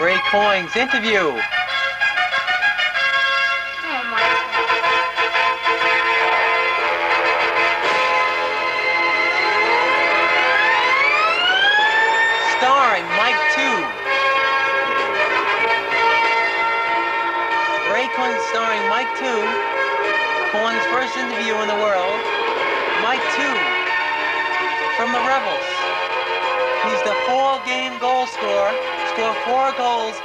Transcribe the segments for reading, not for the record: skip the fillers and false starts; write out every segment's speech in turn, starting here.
Ray Coyne's Interview. Starring Mike 2. Ray Coyne starring Mike 2. Coyne's first interview in the world. Mike 2 from the Rebels. He's the 4-game goal scorer. Scored 4 goals.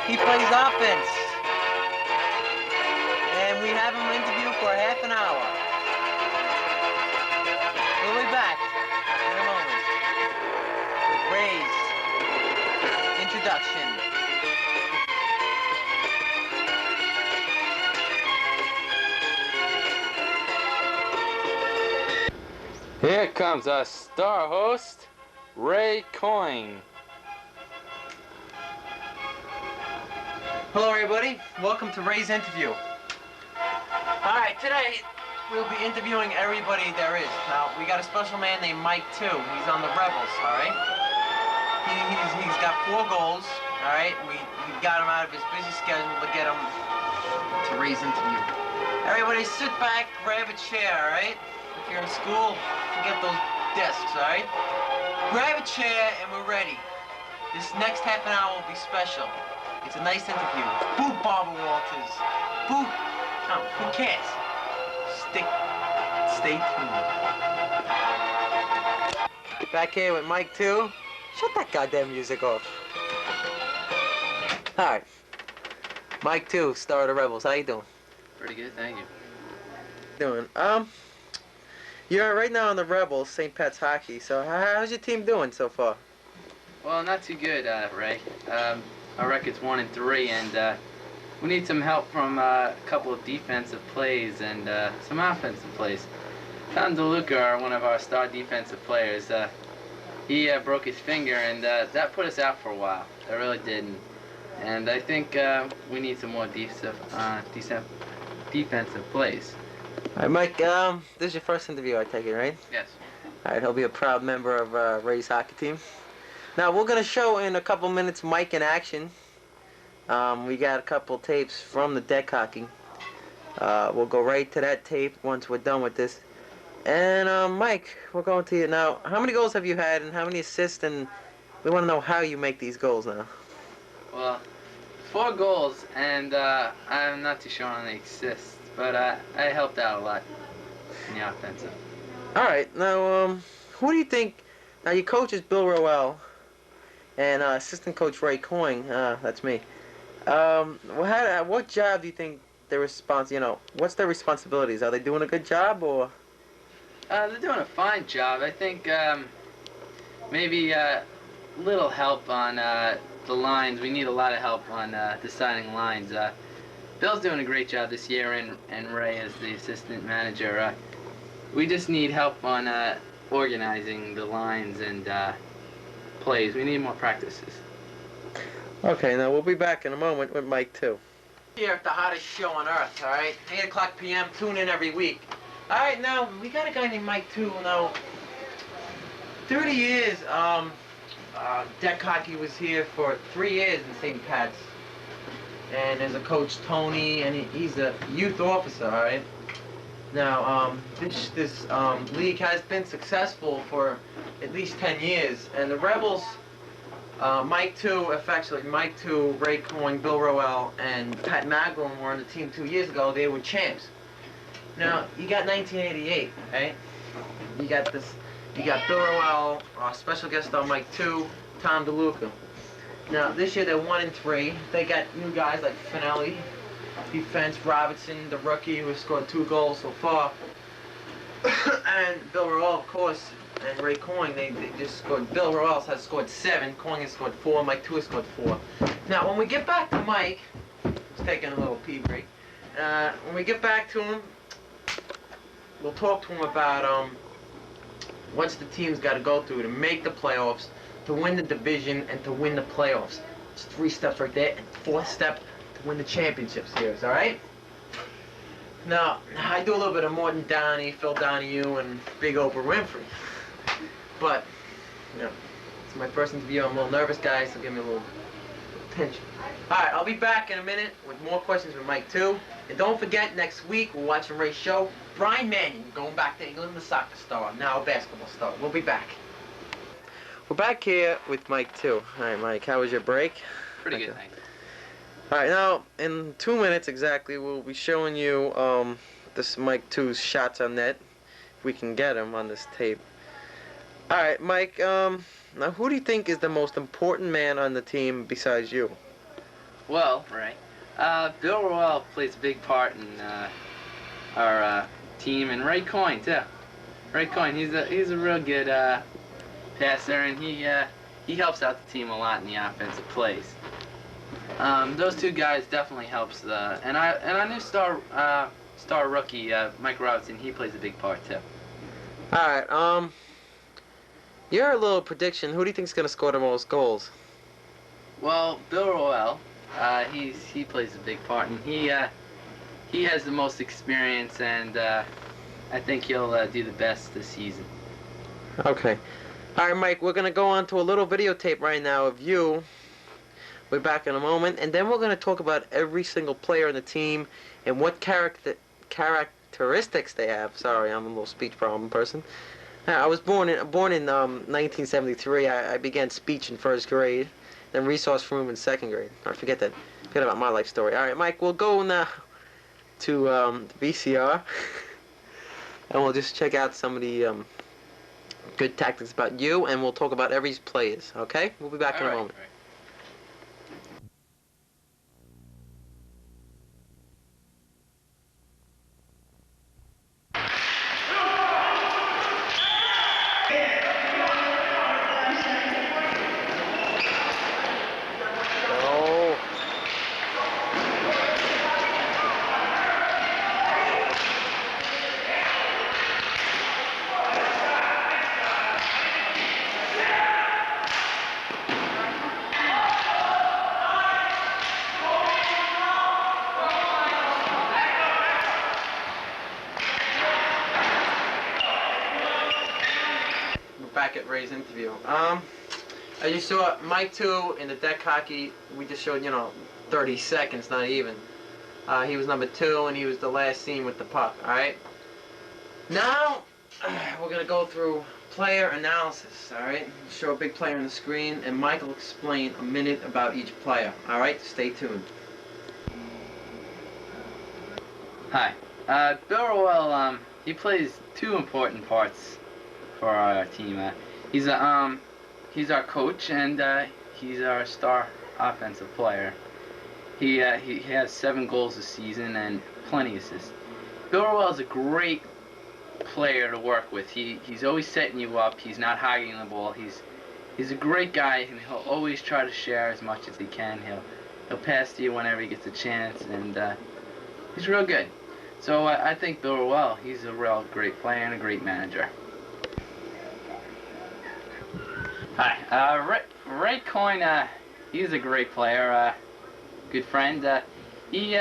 He plays offense. And we have him interview for half an hour. We'll be back in a moment with Ray's introduction. Here comes our star host, Ray Coyne. Hello everybody, welcome to Ray's Interview. Alright, today we'll be interviewing everybody there is. Now, we got a special man named Mike 2. He's on the Rebels, alright? He's got 4 goals, alright? We got him out of his busy schedule to get him to Ray's Interview. Everybody sit back, grab a chair, alright? If you're in school, forget those desks, alright? Grab a chair and we're ready. This next half an hour will be special. It's a nice interview. Boo, Barbara Walters. Boo. No, who cares? Stay tuned. Back here with Mike 2. Shut that goddamn music off. Alright. Mike 2, star of the Rebels. How you doing? Pretty good, thank you. Doing? You're right now on the Rebels, St. Pat's Hockey. So how's your team doing so far? Well, not too good, Ray. Our record's 1-3, and we need some help from a couple of defensive plays and some offensive plays. Tom DeLuca, one of our star defensive players, he broke his finger, and that put us out for a while. That really did. And I think we need some more defensive plays. All right, Mike, this is your first interview, I take it, right? Yes. All right, he'll be a proud member of Ray's hockey team. Now, we're going to show in a couple minutes Mike in action. We got a couple tapes from the deck hockey. We'll go right to that tape once we're done with this. And, Mike, we're going to you now. How many goals have you had and how many assists? And we want to know how you make these goals now. Well, 4 goals, and I'm not too sure on the assists, but I helped out a lot in the offensive. All right, now, who do you think? Now, your coach is Bill Rowell, and assistant coach Ray Coyne. That's me. What job do you think what's their responsibilities? Are they doing a good job, or? They're doing a fine job. I think maybe a little help on the lines. We need a lot of help on deciding lines. Bill's doing a great job this year, and Ray as the assistant manager. We just need help on organizing the lines and plays. We need more practices. Okay, now we'll be back in a moment with Mike 2. Here at the hottest show on earth, all right? 8 o'clock p.m., tune in every week. All right, now, we got a guy named Mike 2. Now, 30 years, deck hockey was here for 3 years in St. Pat's. And there's a coach, Tony, and he's a youth officer, all right? Now, this league has been successful for at least 10 years, and the Rebels, Mike 2, Ray Coyne, Bill Rowell, and Pat Magrum were on the team 2 years ago. They were champs. Now, you got 1988, okay? You got Bill Rowell, our special guest star Mike 2, Tom DeLuca. Now, this year they're 1-3. They got new guys like Finelli, defense, Robertson, the rookie who has scored 2 goals so far. And Bill Rowell, of course, and Ray Coyne, they just scored. Bill Rowell has scored 7, Coyne has scored 4, Mike 2 has scored 4. Now, when we get back to Mike, he's taking a little pee break. When we get back to him, we'll talk to him about what's the team's got to go through to make the playoffs, to win the division, and to win the playoffs. It's 3 steps right there, and 4th step to win the championship series, all right? Now, I do a little bit of Morton Downey, Phil Donahue, and Big Oprah Winfrey. But, you know, it's my first interview. I'm a little nervous, guys, so give me a little attention. Alright, I'll be back in a minute with more questions with Mike too. And don't forget, next week we're watching Ray's show. Brian Mannion, going back to England, the soccer star, now a basketball star. We'll be back. We're back here with Mike too. Alright, Mike, how was your break? Pretty good, thanks. Alright, now, in 2 minutes exactly, we'll be showing you this Mike 2's shots on net. If we can get him on this tape. Alright, Mike, now who do you think is the most important man on the team besides you? Well, Ray, Bill Royale plays a big part in our team, and Ray Coyne too. Ray Coyne, he's a real good passer, and he helps out the team a lot in the offensive plays. Those two guys definitely helps and our new star rookie Mike Robinson, he plays a big part too. All right, your little prediction, who do you think is gonna score the most goals? Well, Bill Royale, he plays a big part, and he has the most experience, and I think he'll do the best this season. Okay. All right, Mike, we're gonna go on to a little videotape right now of you. We're back in a moment, and then we're going to talk about every single player on the team and what characteristics they have. Sorry, I'm a little speech problem person. I was born in 1973. I began speech in 1st grade, then resource room in 2nd grade. Forget about my life story. All right, Mike, we'll go now to the VCR, and we'll just check out some of the good tactics about you, and we'll talk about every players. Okay? We'll be back in a moment. Right. Back at Ray's interview. As you saw, Mike 2 in the deck hockey, we just showed, 30 seconds, not even. He was number 2, and he was the last seen with the puck, alright? Now, we're going to go through player analysis, alright? Show a big player on the screen, and Mike will explain a minute about each player, alright? Stay tuned. Hi. Bill Royale, he plays 2 important parts for our team. He's our coach, and he's our star offensive player. He has 7 goals this season and plenty of assists. Bill Royale is a great player to work with. He's always setting you up. He's not hogging the ball. He's a great guy, and he'll always try to share as much as he can. He'll pass to you whenever he gets a chance, and he's real good. So I think Bill Royale, he's a real great player and a great manager. Hi, Ray Coyne, he's a great player, good friend. He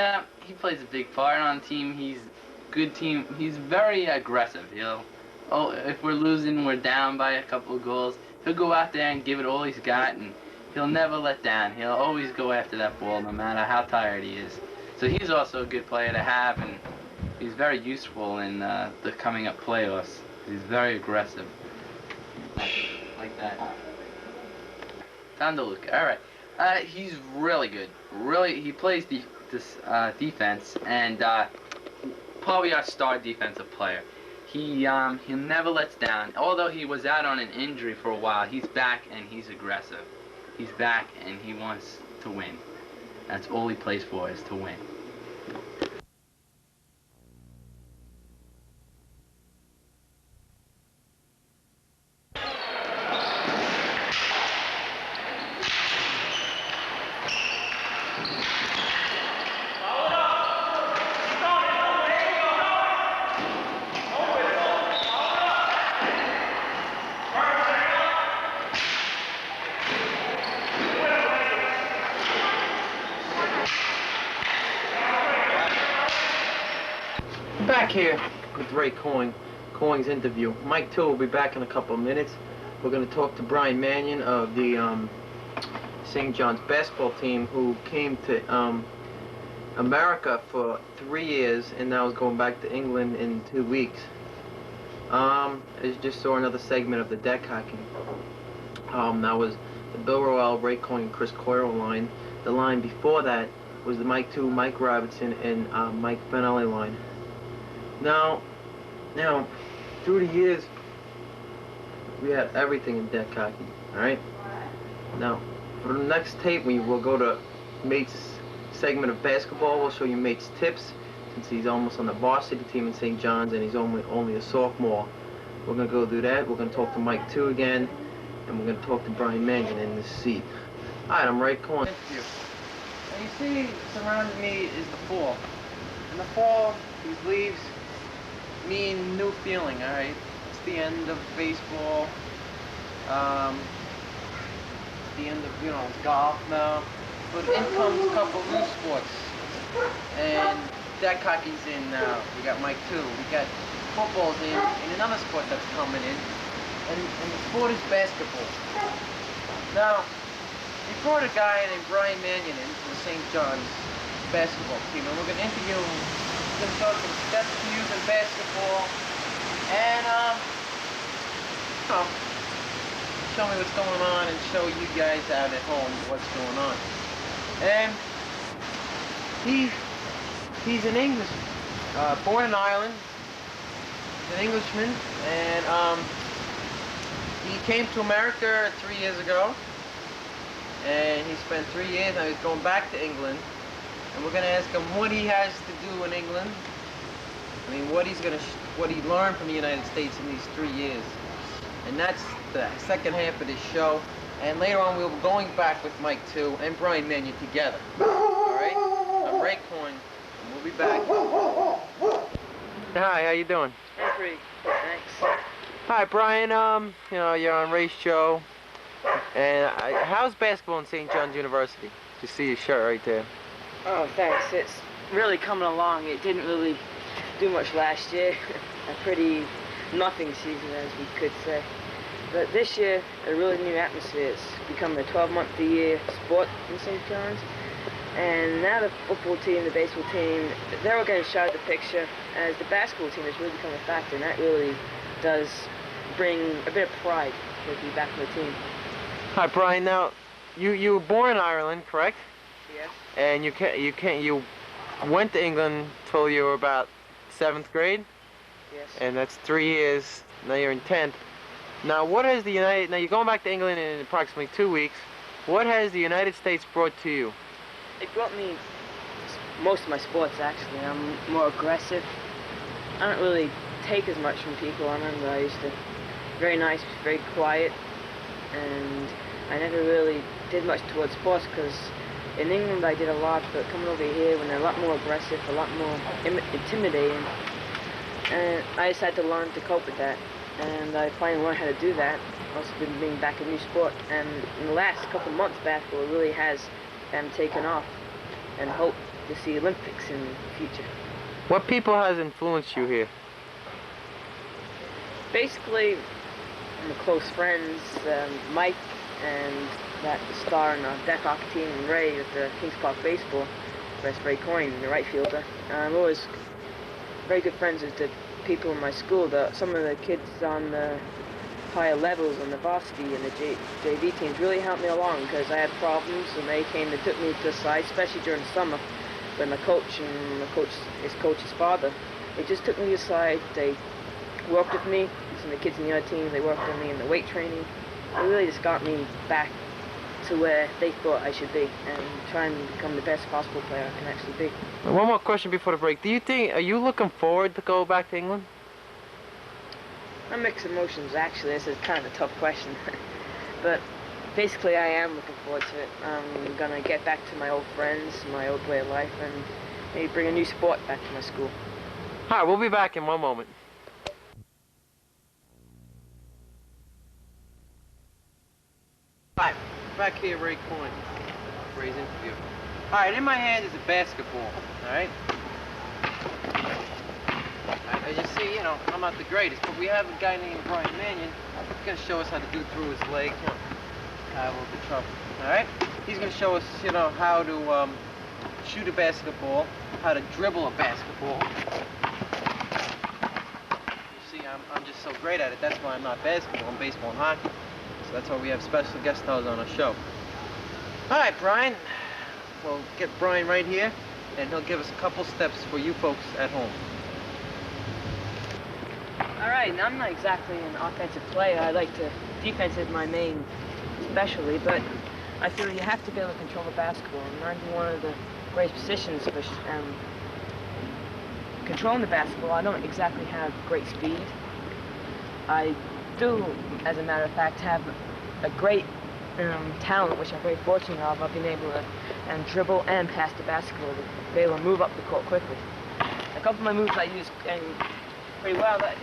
plays a big part on the team. He's good team. He's very aggressive. If we're losing, we're down by a couple of goals, he'll go out there and give it all he's got, and he'll never let down. He'll always go after that ball, no matter how tired he is. So he's also a good player to have, and he's very useful in the coming up playoffs. He's very aggressive, like that. Time to look. All right. He's really good. Really, he plays this defense, and probably our star defensive player. He never lets down. Although he was out on an injury for a while, he's back and he's aggressive. He's back and he wants to win. That's all he plays for, is to win. Back here with Ray Coyne's interview. Mike 2 will be back in a couple of minutes. We're going to talk to Brian Mannion of the St. John's basketball team who came to America for 3 years and now is going back to England in 2 weeks. As you just saw another segment of the deck hockey. That was the Bill Roel, Ray Coyne, Chris Coyle line. The line before that was the Mike 2, Mike Robinson, and Mike Benelli line. Now, through the years, we had everything in deck hockey, alright? Now, for the next tape, we will go to Mate's segment of basketball. We'll show you Mate's tips, since he's almost on the varsity team in St. John's and he's only a sophomore. We're going to go do that. We're going to talk to Mike 2 again, and we're going to talk to Brian Mannion in this seat. Alright, I'm Ray Coyne. Now you see, surrounding me is the fall. In the fall, these leaves mean new feeling, alright? It's the end of baseball. The end of, golf now. But in comes a couple new sports. And deck hockey's in now. We got Mike 2. We got football's in, and another sport that's coming in. And the sport is basketball. Now, we brought a guy named Brian Mannion in from the St. John's basketball team, and we're going to interview him. He's going to show us some steps to use in basketball, and show me what's going on and show you guys out at home what's going on. And he's an Englishman, born in Ireland. He's an Englishman, and he came to America 3 years ago. And he spent 3 years. Now he's going back to England, and we're going to ask him what he has to do in England. I mean, what he learned from the United States in these 3 years. And that's the second half of this show. And later on, we'll be going back with Mike 2 and Brian Mannion together. All right? I'm Ray Coyne, and we'll be back. Hi, how you doing? Hey, pretty good, thanks. Hi, Brian. You're on Ray's show. And how's basketball in St. John's University? You see your shirt right there. Oh, thanks. It's really coming along. It didn't really do much last year. A pretty nothing season, as we could say. But this year, a really new atmosphere. It's become a 12-month-a-year sport in St. John's. And now the football team, the baseball team, they're all getting shot of the picture as the basketball team has really become a factor, and that really does bring a bit of pride to be back on the team. Hi, Brian. Now, you were born in Ireland, correct? Yes. And you went to England till you were about 7th grade? Yes. And that's 3 years. Now you're in 10th. Now, now you're going back to England in approximately 2 weeks. What has the United States brought to you? It brought me most of my sports, actually. I'm more aggressive. I don't really take as much from people. I remember I used to, very nice, very quiet, and I never really did much towards sports because in England I did a lot, but coming over here when they're a lot more aggressive, a lot more intimidating, and I just had to learn to cope with that, and I finally learned how to do that. Also been being back a new sport, and in the last couple months basketball really has taken off, and hope to see Olympics in the future. What people has influenced you here? Basically, my close friends, Mike and that star in the deck hockey team, and Ray with the Kings Park Baseball, that's Ray Coyne, the right fielder. I'm always very good friends with the people in my school. Some of the kids on the higher levels on the varsity and the JV teams really helped me along because I had problems, and they took me to the side, especially during the summer when my coach and his coach's father, they just took me to the side. They worked with me, and the kids in the other team, they worked on me in the weight training. They really just got me back to where they thought I should be and try and become the best basketball player I can actually be. One more question before the break. Are you looking forward to go back to England? I'm mixed emotions, actually. This is kind of a tough question. But basically I am looking forward to it. I'm going to get back to my old friends, my old way of life, and maybe bring a new sport back to my school. All right, we'll be back in one moment. Hi, back here, Ray Coyne. Ray's interview. All right, in my hand is a basketball. All right. As you see, I'm not the greatest, but we have a guy named Brian Mannion. He's gonna show us how to do through his leg. Have a little bit of trouble. All right. He's going to show us, you know, how to shoot a basketball, how to dribble a basketball. You see, I'm just so great at it. That's why I'm not basketball. I'm baseball and hockey. So that's why we have special guest stars on our show. All right, Brian. We'll get Brian right here, and he'll give us a couple steps for you folks at home. All right, now I'm not exactly an offensive player. I like to, defense is my main specialty, but I feel you have to be able to control the basketball. And I'm one of the greatest positions for controlling the basketball. I don't exactly have great speed. I do, as a matter of fact, have a great talent, which I'm very fortunate of being able to dribble and pass the basketball, to be able to move up the court quickly. A couple of my moves I use pretty well. But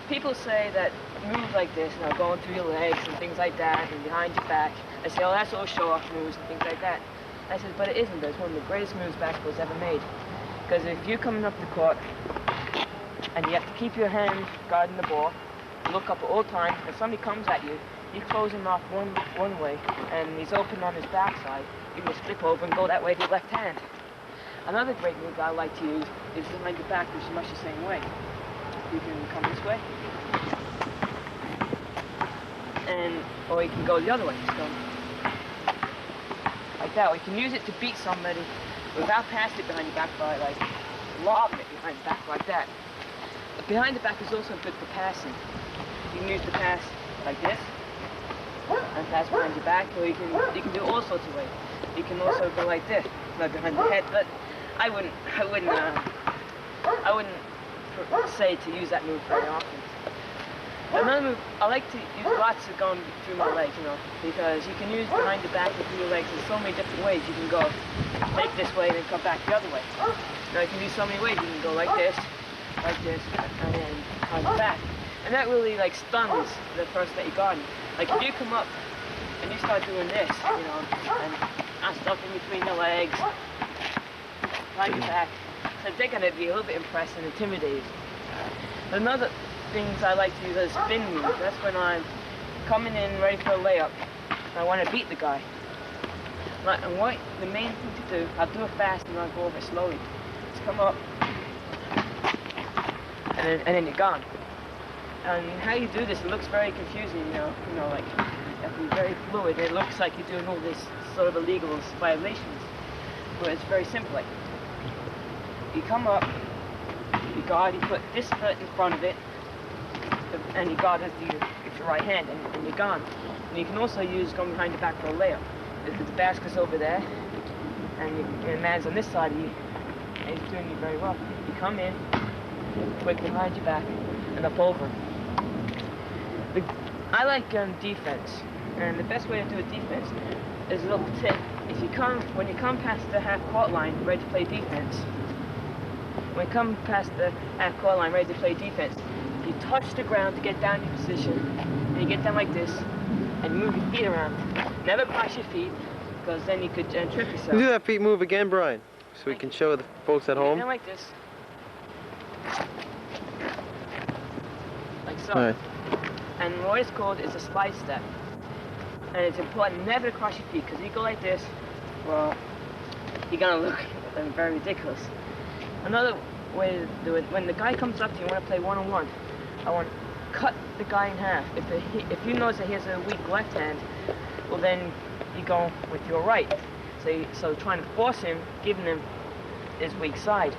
people say that moves like this, you know, going through your legs and things like that, and behind your back, I say, oh, that's all show-off moves and things like that. I said, but it isn't. It's one of the greatest moves basketball's ever made. Because if you're coming up the court and you have to keep your hand guarding the ball, look up at all times, if somebody comes at you, you close him off one way, and he's open on his backside, you can flip over and go that way with your left hand. Another great move I like to use is behind the back, which is much the same way. You can come this way, or you can go the other way. So, like that. Or you can use it to beat somebody without passing it behind your back by like lobbing it behind the back like that. But behind the back is also good for passing. You can use the pass like this and pass behind your back, or you can do all sorts of ways. You can also go like this, like behind the head. But I wouldn't say to use that move very often. Another move, I like to use lots of going through my legs, you know, because you can use behind the back and through your legs in so many different ways. You can go take this way and then come back the other way. Now you can do so many ways. You can go like this, and then behind the back. And that really like stuns the person that you're guarding. Like if you come up and you start doing this, you know, and I'm stuck in between the legs, behind your back, so they're going to be a little bit impressed and intimidated. Another things I like to use is spin move. That's when I'm coming in ready for a layup. I want to beat the guy. And what the main thing to do, I'll do it fast and I'll go over it slowly. Just come up, and then you're gone. And how you do this, it looks very confusing, you know, like you have to be very fluid. It looks like you're doing all this sort of illegal violations, but it's very simple. Like, you come up, you guard, you put this foot in front of it, and you guard with your right hand, and you're gone. And you can also use going behind the back for a layup. If the basket's over there, and the man's on this side of you, and he's doing you very well. You come in, quick behind your back, and up over. I like defense, and the best way to do a defense is a little tip. When you come past the half-court line, ready to play defense, when you come past the half-court line, ready to play defense, you touch the ground to get down your position, and you get down like this, and move your feet around. Never cross your feet, because then you could trip yourself. Can you do that feet move again, Brian, so we can show the folks at home? Down like this. Like so. All right. And what it's called is a slide step. And it's important never to cross your feet, because if you go like this, well, you're going to look very ridiculous. Another way to do it, when the guy comes up to you, you want to play one-on-one, I want to cut the guy in half. If you notice that he has a weak left hand, well then you go with your right. So trying to force him, giving him his weak side.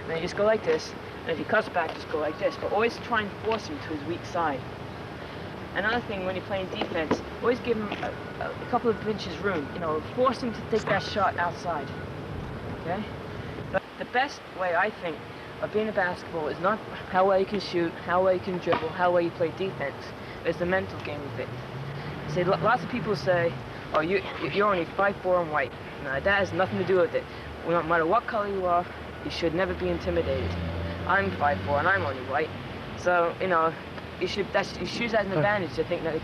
And then you just go like this, and if he cuts back, just go like this. But always try and force him to his weak side. Another thing, when you're playing defense, always give him a couple of inches room. You know, force him to take that shot outside. Okay? But the best way, I think, of being a basketball is not how well you can shoot, how well you can dribble, how well you play defense. It's the mental game of it. See, lots of people say, oh, you're only 5'4" and white. No, that has nothing to do with it. No matter what color you are, you should never be intimidated. I'm 5'4" and I'm only white. So, you know, you should use that as an advantage to think that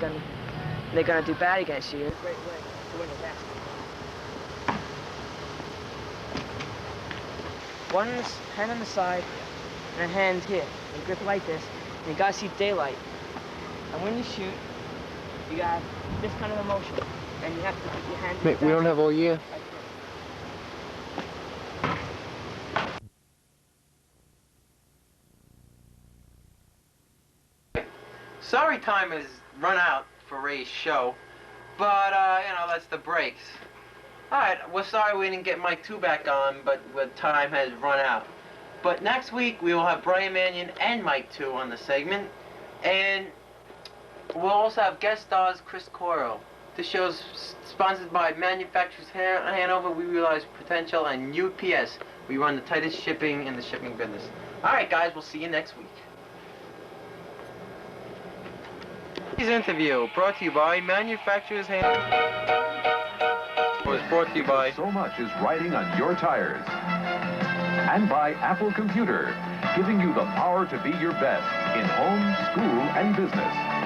they're gonna do bad against you. It's a great way to win a basketball. One hand on the side and a hand here. You grip it like this, and you gotta see daylight. And when you shoot, you got this kind of a motion. And you have to put your hand. Mate, we don't have all year. Sorry time has run out for Ray's show, but, you know, that's the breaks. Alright, we're sorry we didn't get Mike 2 back on, but time has run out. But next week, we will have Brian Mannion and Mike 2 on the segment, and we'll also have guest stars Chris Coro. This show is sponsored by Manufacturers Hanover, We Realize Potential, and UPS. We run the tightest shipping in the shipping business. Alright guys, we'll see you next week. Today's interview brought to you by Manufacturers Hanover. Was brought to you by... So much is riding on your tires. And by Apple Computer, giving you the power to be your best in home, school, and business.